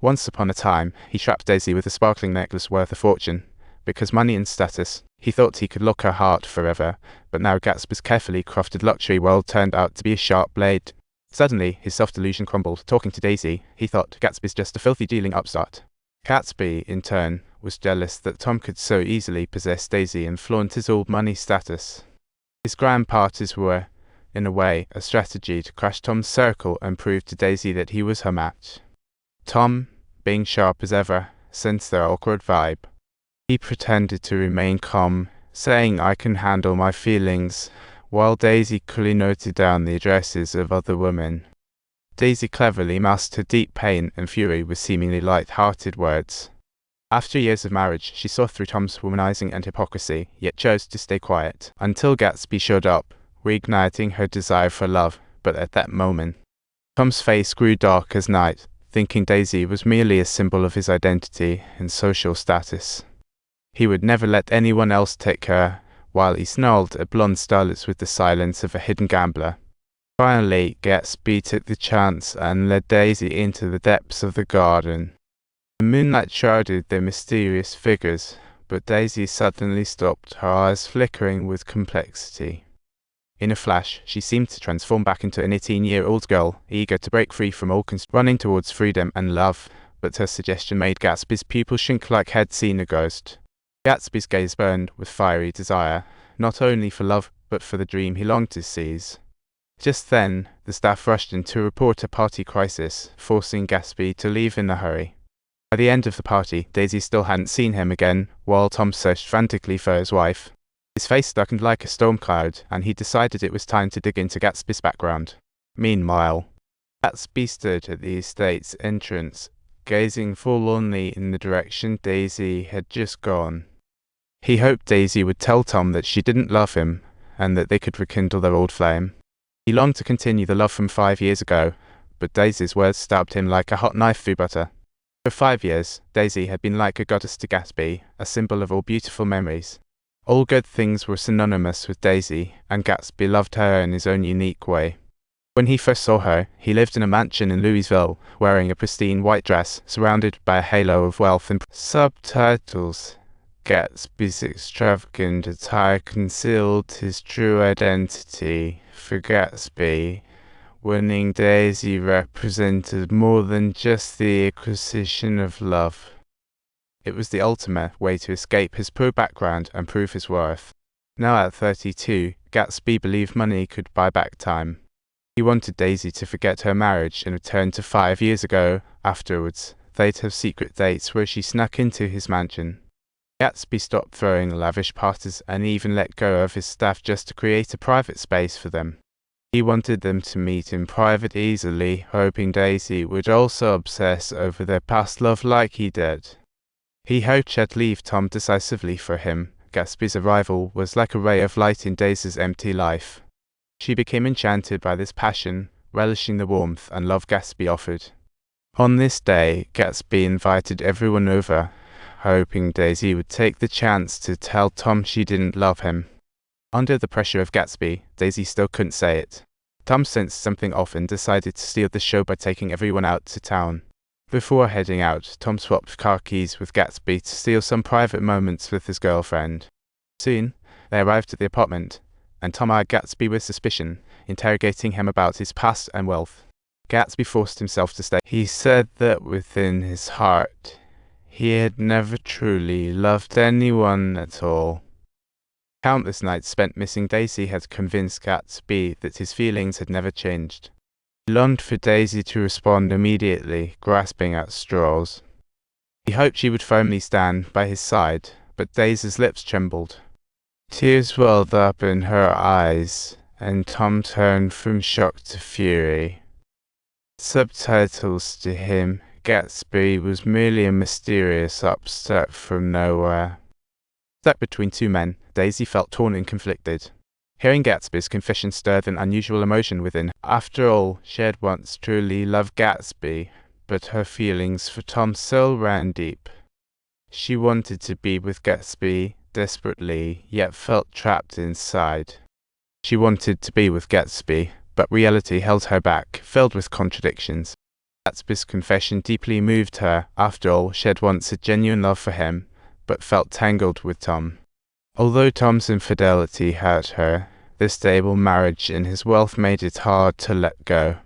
Once upon a time, he trapped Daisy with a sparkling necklace worth a fortune. Because money and status, he thought he could lock her heart forever, but now Gatsby's carefully crafted luxury world turned out to be a sharp blade. Suddenly, his self-delusion crumbled. Talking to Daisy, he thought Gatsby's just a filthy dealing upstart. Gatsby, in turn, was jealous that Tom could so easily possess Daisy and flaunt his old money status. His grand parties were, in a way, a strategy to crash Tom's circle and prove to Daisy that he was her match. Tom, being sharp as ever, sensed their awkward vibe. He pretended to remain calm, saying, "I can handle my feelings," while Daisy coolly noted down the addresses of other women. Daisy cleverly masked her deep pain and fury with seemingly light-hearted words. After years of marriage, she saw through Tom's womanizing and hypocrisy, yet chose to stay quiet, until Gatsby showed up, reigniting her desire for love. But at that moment, Tom's face grew dark as night, thinking Daisy was merely a symbol of his identity and social status. He would never let anyone else take her, while he snarled at blonde starlets with the silence of a hidden gambler. Finally, Gatsby took the chance and led Daisy into the depths of the garden. The moonlight shrouded their mysterious figures, but Daisy suddenly stopped, her eyes flickering with complexity. In a flash, she seemed to transform back into an 18-year-old girl, eager to break free from all running towards freedom and love, but her suggestion made Gatsby's pupils shrink like he'd seen a ghost. Gatsby's gaze burned with fiery desire, not only for love, but for the dream he longed to seize. Just then, the staff rushed in to report a party crisis, forcing Gatsby to leave in a hurry. By the end of the party, Daisy still hadn't seen him again, while Tom searched frantically for his wife. His face darkened like a storm cloud, and he decided it was time to dig into Gatsby's background. Meanwhile, Gatsby stood at the estate's entrance, gazing forlornly in the direction Daisy had just gone. He hoped Daisy would tell Tom that she didn't love him, and that they could rekindle their old flame. He longed to continue the love from 5 years ago, but Daisy's words stabbed him like a hot knife through butter. For 5 years, Daisy had been like a goddess to Gatsby, a symbol of all beautiful memories. All good things were synonymous with Daisy, and Gatsby loved her in his own unique way. When he first saw her, he lived in a mansion in Louisville, wearing a pristine white dress, surrounded by a halo of wealth and subtitles. Gatsby's extravagant attire concealed his true identity. For Gatsby, winning Daisy represented more than just the acquisition of love. It was the ultimate way to escape his poor background and prove his worth. Now at 32, Gatsby believed money could buy back time. He wanted Daisy to forget her marriage and return to 5 years ago. Afterwards, they'd have secret dates where she snuck into his mansion. Gatsby stopped throwing lavish parties and even let go of his staff just to create a private space for them. He wanted them to meet in private easily, hoping Daisy would also obsess over their past love like he did. He hoped she'd leave Tom decisively for him. Gatsby's arrival was like a ray of light in Daisy's empty life. She became enchanted by this passion, relishing the warmth and love Gatsby offered. On this day, Gatsby invited everyone over, hoping Daisy would take the chance to tell Tom she didn't love him. Under the pressure of Gatsby, Daisy still couldn't say it. Tom sensed something off and decided to steal the show by taking everyone out to town. Before heading out, Tom swapped car keys with Gatsby to steal some private moments with his girlfriend. Soon, they arrived at the apartment, and Tom eyed Gatsby with suspicion, interrogating him about his past and wealth. Gatsby forced himself to stay. He said that within his heart, he had never truly loved anyone at all. Countless nights spent missing Daisy had convinced Gatsby that his feelings had never changed. He longed for Daisy to respond immediately, grasping at straws. He hoped she would firmly stand by his side, but Daisy's lips trembled. Tears welled up in her eyes, and Tom turned from shock to fury. Subtitles to him, Gatsby was merely a mysterious upstart from nowhere. Stuck between two men, Daisy felt torn and conflicted. Hearing Gatsby's confession stirred an unusual emotion within. After all, she had once truly loved Gatsby, but her feelings for Tom still ran deep. She wanted to be with Gatsby desperately, yet felt trapped inside. She wanted to be with Gatsby, but reality held her back, filled with contradictions. Gatsby's confession deeply moved her. After all, she had once a genuine love for him, but felt tangled with Tom. Although Tom's infidelity hurt her, their stable marriage and his wealth made it hard to let go.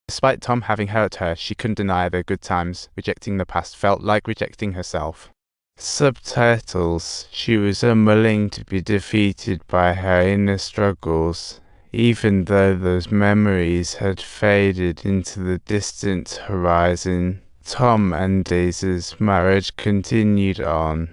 Despite Tom having hurt her, she couldn't deny their good times. Rejecting the past felt like rejecting herself. Subtitles. She was unwilling to be defeated by her inner struggles, even though those memories had faded into the distant horizon. Tom and Daisy's marriage continued on.